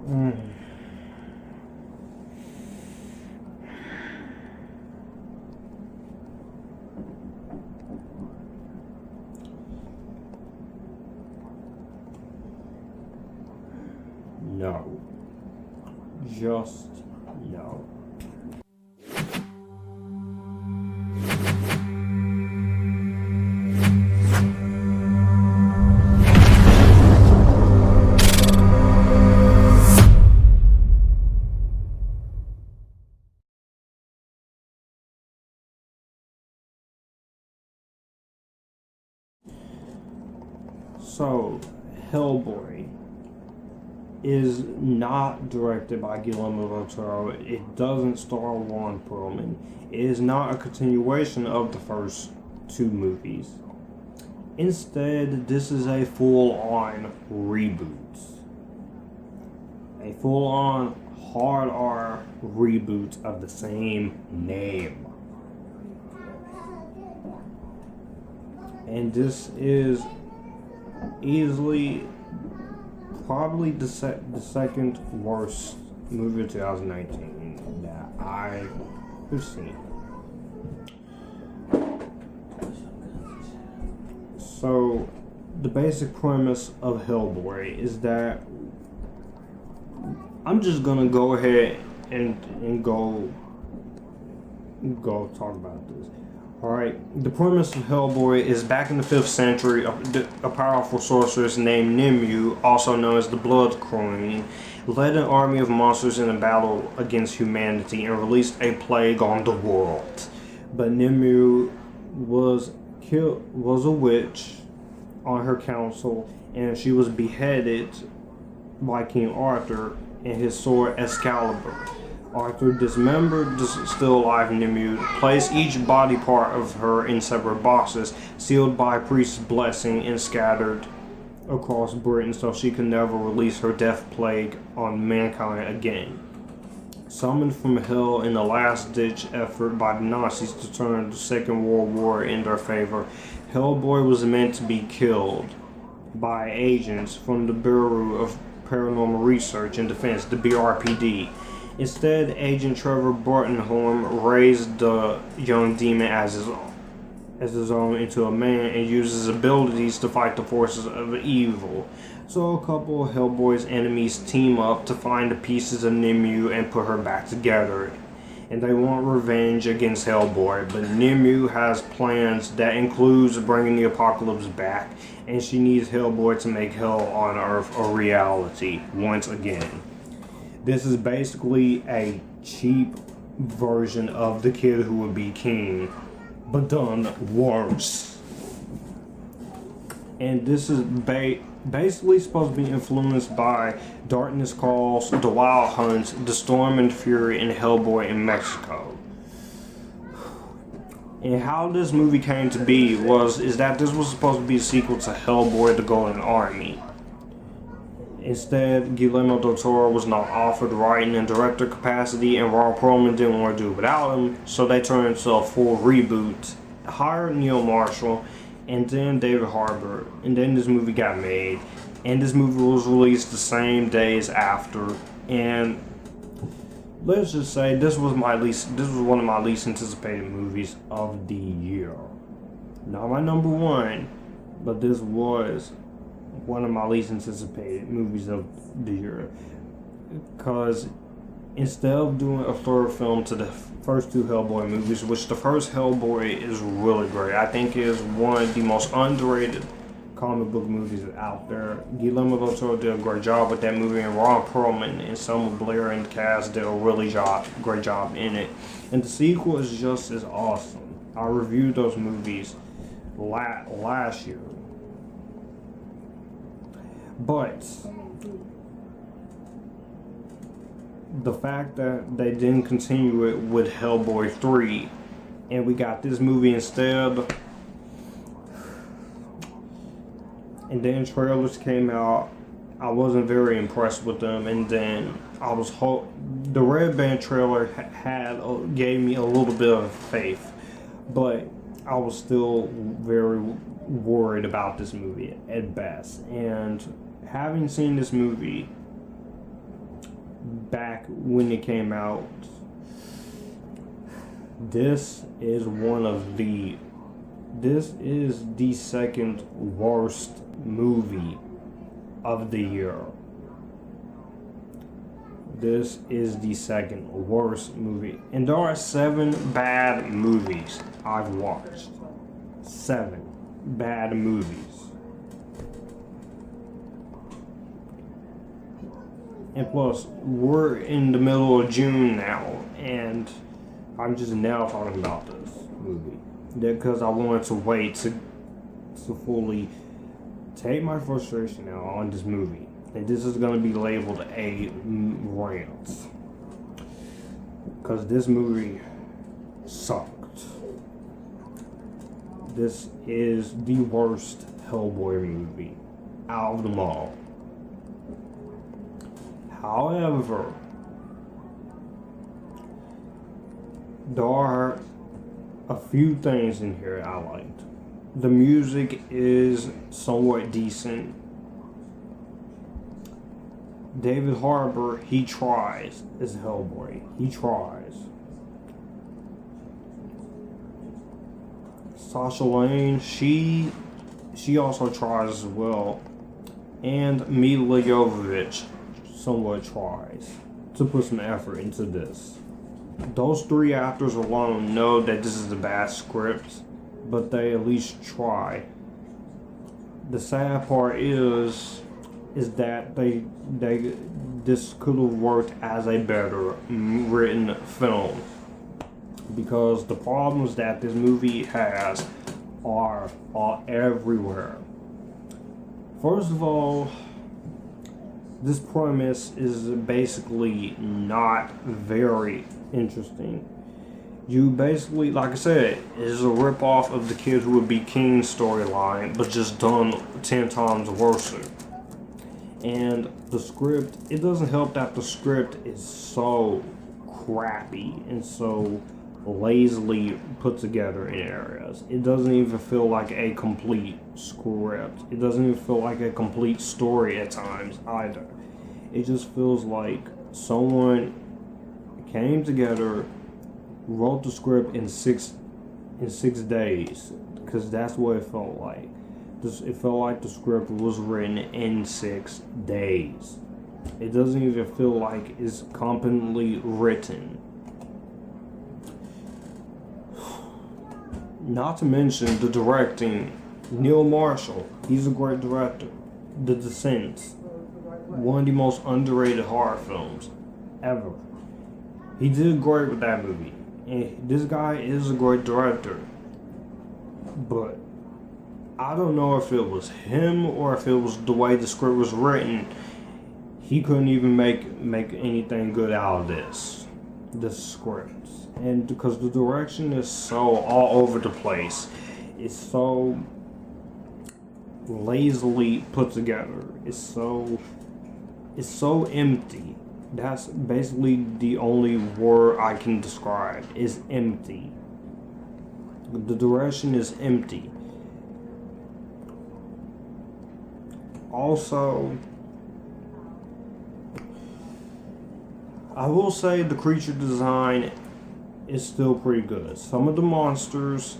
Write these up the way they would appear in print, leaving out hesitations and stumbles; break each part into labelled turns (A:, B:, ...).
A: Mm. No. Just no. So, Hellboy is not directed by Guillermo del Toro. It doesn't star Ron Perlman. It is not a continuation of the first two movies. Instead, this is a full-on reboot. A full-on hard R reboot of the same name. And this is easily probably the second worst movie of 2019 that I have seen. So the basic premise of Hellboy is that I'm just gonna go ahead and go talk about this. Alright, the premise of Hellboy is back in the 5th century, a powerful sorceress named Nimue, also known as the Blood Queen, led an army of monsters in a battle against humanity and released a plague on the world. But Nimue was a witch on her council, and she was beheaded by King Arthur and his sword Excalibur. Arthur dismembered the still alive Nimue, placed each body part of her in separate boxes, sealed by a priest's blessing, and scattered across Britain so she could never release her death plague on mankind again. Summoned from hell in a last-ditch effort by the Nazis to turn the Second World War in their favor, Hellboy was meant to be killed by agents from the Bureau of Paranormal Research and Defense, the BRPD. Instead, Agent Trevor Bruttenholm raised the young demon as his own into a man and used his abilities to fight the forces of evil. So a couple of Hellboy's enemies team up to find the pieces of Nimue and put her back together. And they want revenge against Hellboy, but Nimue has plans that includes bringing the apocalypse back, and she needs Hellboy to make hell on Earth a reality once again. This is basically a cheap version of The Kid Who Would Be King, but done worse. And this is basically supposed to be influenced by Darkness Calls, The Wild Hunt, The Storm and Fury, and Hellboy in Mexico. And how this movie came to be is that this was supposed to be a sequel to Hellboy: The Golden Army. Instead, Guillermo del Toro was not offered writing and director capacity, and Ron Perlman didn't want to do it without him, so they turned into a full reboot, hired Neil Marshall, and then David Harbour, and then this movie got made, and this movie was released the same days after, and let's just say this was one of my least anticipated movies of the year. Not my number one, but this was one of my least anticipated movies of the year, because instead of doing a third film to the first two Hellboy movies, which the first Hellboy is really great, I think is one of the most underrated comic book movies out there. Guillermo del Toro did a great job with that movie, and Ron Perlman and Selma Blair and the cast did a great job in it. And the sequel is just as awesome. I reviewed those movies last year. But the fact that they didn't continue it with Hellboy 3 and we got this movie instead, and then trailers came out, I wasn't very impressed with them, and then the Red Band trailer gave me a little bit of faith, but I was still very worried about this movie at best. And having seen this movie, back when it came out. This is the second worst movie of the year. This is the second worst movie. And there are 7 bad movies I've watched. 7 bad movies. And plus, we're in the middle of June now, and I'm just now talking about this movie. Because I wanted to wait to fully take my frustration out on this movie. And this is going to be labeled a rant. Because this movie sucked. This is the worst Hellboy movie out of them all. However, there are a few things in here I liked. The music is somewhat decent. David Harbour, he tries as Hellboy. He tries. Sasha Lane, she also tries as well. And Mila Jovovich somewhat tries to put some effort into this. Those 3 actors alone know that this is a bad script, but they at least try. The sad part is that this could have worked as a better written film, because the problems that this movie has are everywhere. First of all, this premise is basically not very interesting. You basically, like I said, it is a ripoff of the Kid Who Would Be King storyline, but just done 10 times worse. And the script, it doesn't help that the script is so crappy and so lazily put together in areas. It doesn't even feel like a complete script. It doesn't even feel like a complete story at times either. It just feels like someone came together, wrote the script in six days, because that's what it felt like. It felt like the script was written in 6 days. It doesn't even feel like it's competently written. Not to mention the directing. Neil Marshall, he's a great director. The Descent, one of the most underrated horror films ever. He did great with that movie. And this guy is a great director. But I don't know if it was him or if it was the way the script was written. He couldn't even make anything good out of this script. And because the direction is so all over the place, it's so lazily put together. It's so empty. That's basically the only word I can describe, is empty. The direction is empty. Also, I will say the creature design is still pretty good. Some of the monsters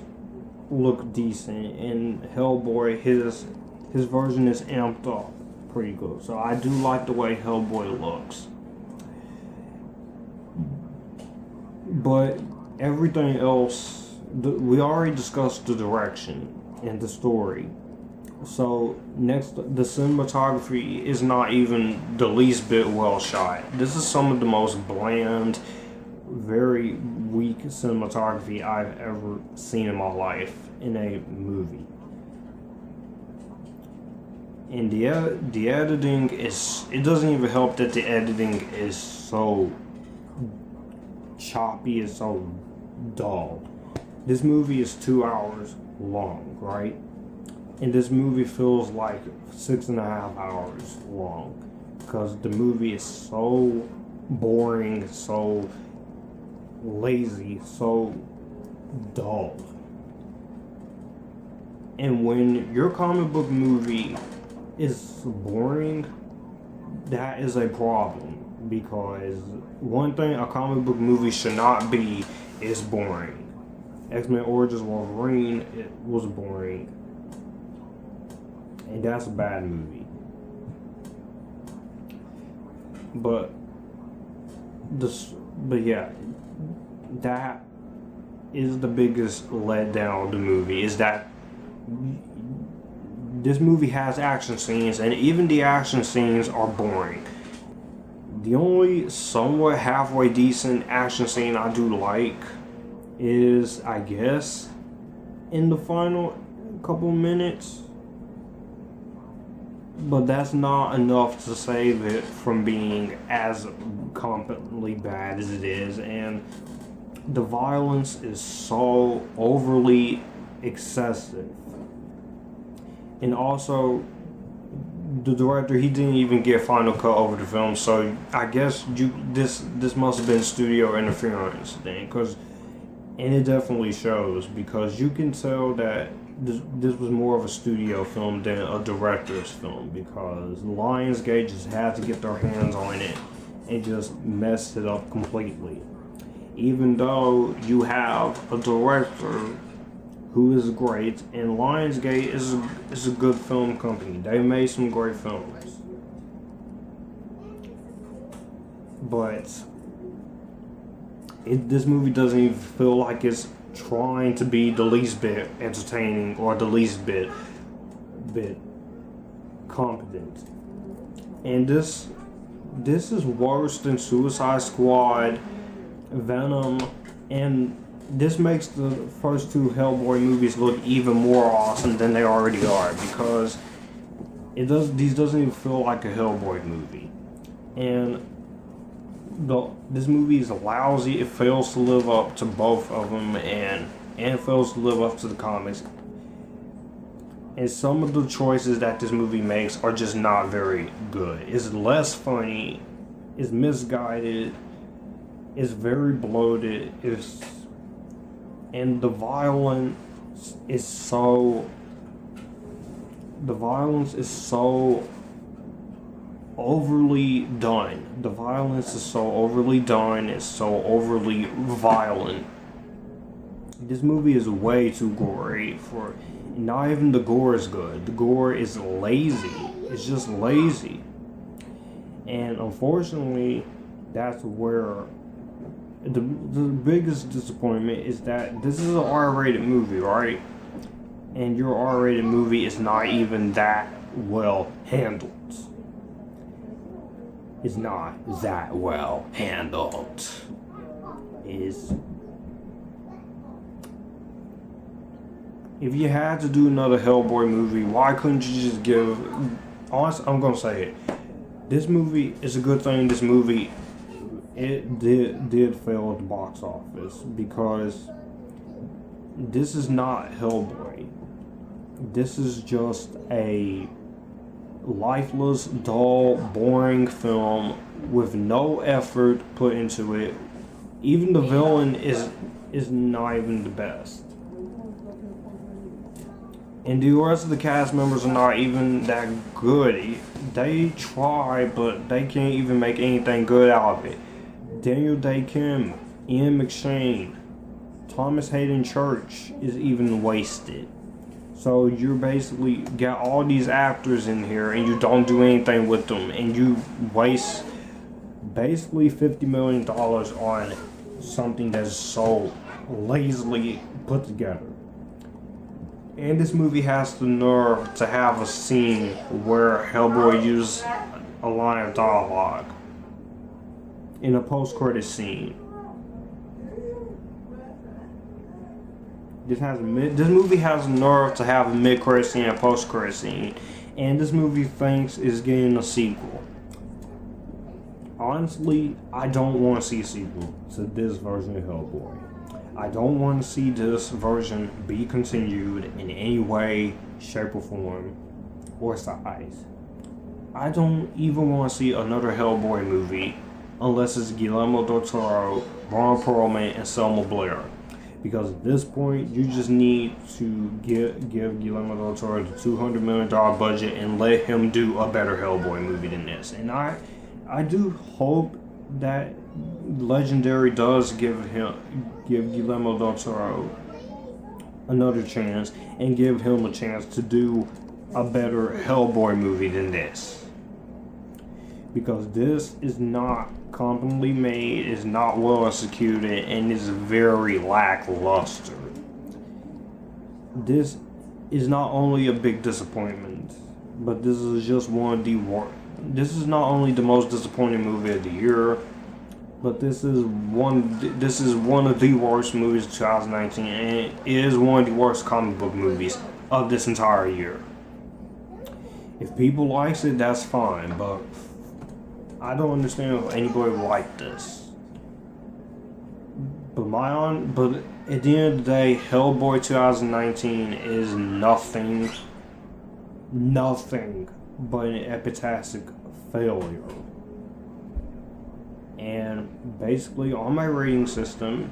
A: look decent, and Hellboy, his version is amped up pretty good. So I do like the way Hellboy looks. But everything else, we already discussed the direction and the story. So next, the cinematography is not even the least bit well shot. This is some of the most bland, very weak cinematography I've ever seen in my life in a movie. And the editing is, it doesn't even help that the editing is so choppy, it's so dull. This movie is 2 hours long, right? And this movie feels like 6.5 hours long, because the movie is so boring, so lazy, so dull. And when your comic book movie is boring, that is a problem. Because one thing a comic book movie should not be is boring. X-Men Origins Wolverine, it was boring. And that's a bad movie. But yeah, that is the biggest letdown of the movie, is that this movie has action scenes, and even the action scenes are boring. The only somewhat halfway decent action scene I do like is, I guess, in the final couple minutes. But that's not enough to save it from being as competently bad as it is. And the violence is so overly excessive. And also, the director, he didn't even get final cut over the film, so I guess this must have been studio interference then, and it definitely shows, because you can tell that this was more of a studio film than a director's film, because Lionsgate just had to get their hands on it and just messed it up completely. Even though you have a director who is great, and Lionsgate is a good film company. They made some great films. But this movie doesn't even feel like it's trying to be the least bit entertaining or the least bit competent. And this is worse than Suicide Squad, Venom, and this makes the first two Hellboy movies look even more awesome than they already are, because these doesn't even feel like a Hellboy movie. And this movie is lousy. It fails to live up to both of them, and fails to live up to the comics. And some of the choices that this movie makes are just not very good. It's less funny, it's misguided, it's very bloated, and the violence is so overly done. The violence is so overly done, it's so overly violent. This movie is way too gory for, not even the gore is good. The gore is lazy. It's just lazy. And unfortunately, that's where the biggest disappointment is that this is an R-rated movie, right? And your R-rated movie is not even that well handled. It's not that well handled. If you had to do another Hellboy movie, why couldn't you just give... Honestly, I'm gonna say it. This movie is a good thing. This movie, it did fail at the box office, because this is not Hellboy. This is just a lifeless, dull, boring film with no effort put into it. Even the villain is not even the best. And the rest of the cast members are not even that good. They try, but they can't even make anything good out of it. Daniel Day Kim, Ian McShane, Thomas Hayden Church is even wasted. So you're basically got all these actors in here and you don't do anything with them, and you waste basically $50 million on something that's so lazily put together. And this movie has the nerve to have a scene where Hellboy uses a line of dialogue in a post-credit scene. This movie has nerve to have a mid-credit scene and a post-credit scene, and this movie thinks it's getting a sequel. Honestly, I don't want to see a sequel to this version of Hellboy. I don't want to see this version be continued in any way, shape, or form, or size. I don't even want to see another Hellboy movie unless it's Guillermo del Toro, Ron Perlman, and Selma Blair. Because at this point, you just need to give Guillermo del Toro the $200 million budget and let him do a better Hellboy movie than this. And I I do hope that Legendary does give Guillermo del Toro another chance and give him a chance to do a better Hellboy movie than this, because this is not competently made, is not well executed, and is very lackluster. This is not only a big disappointment, but this is just one of the worst. This is not only the most disappointing movie of the year, but this is one of the worst movies of 2019, and it is one of the worst comic book movies of this entire year. If people likes it, that's fine, but I don't understand if anybody would like this. But at the end of the day, Hellboy 2019 is nothing but an epitaphic failure. And basically, on my rating system,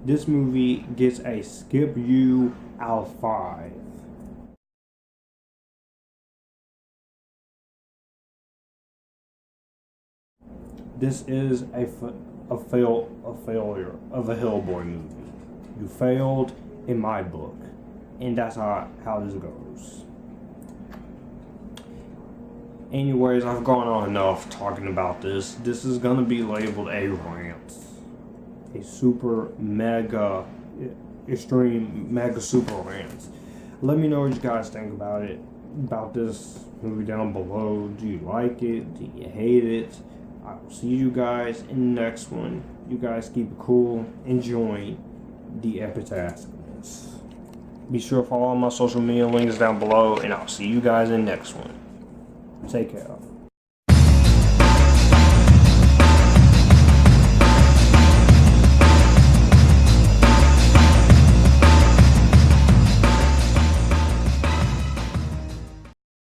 A: this movie gets a skip you out of 5. This is a failure of a Hellboy movie. You failed in my book, and that's how this goes. Anyways, I've gone on enough talking about this. This is gonna be labeled a rant, a super mega extreme mega super rant. Let me know what you guys think about this movie down below. Do you like it? Do you hate it? I will see you guys in the next one. You guys keep it cool. Enjoy the epitaph. Be sure to follow my social media links down below, and I'll see you guys in the next one. Take care.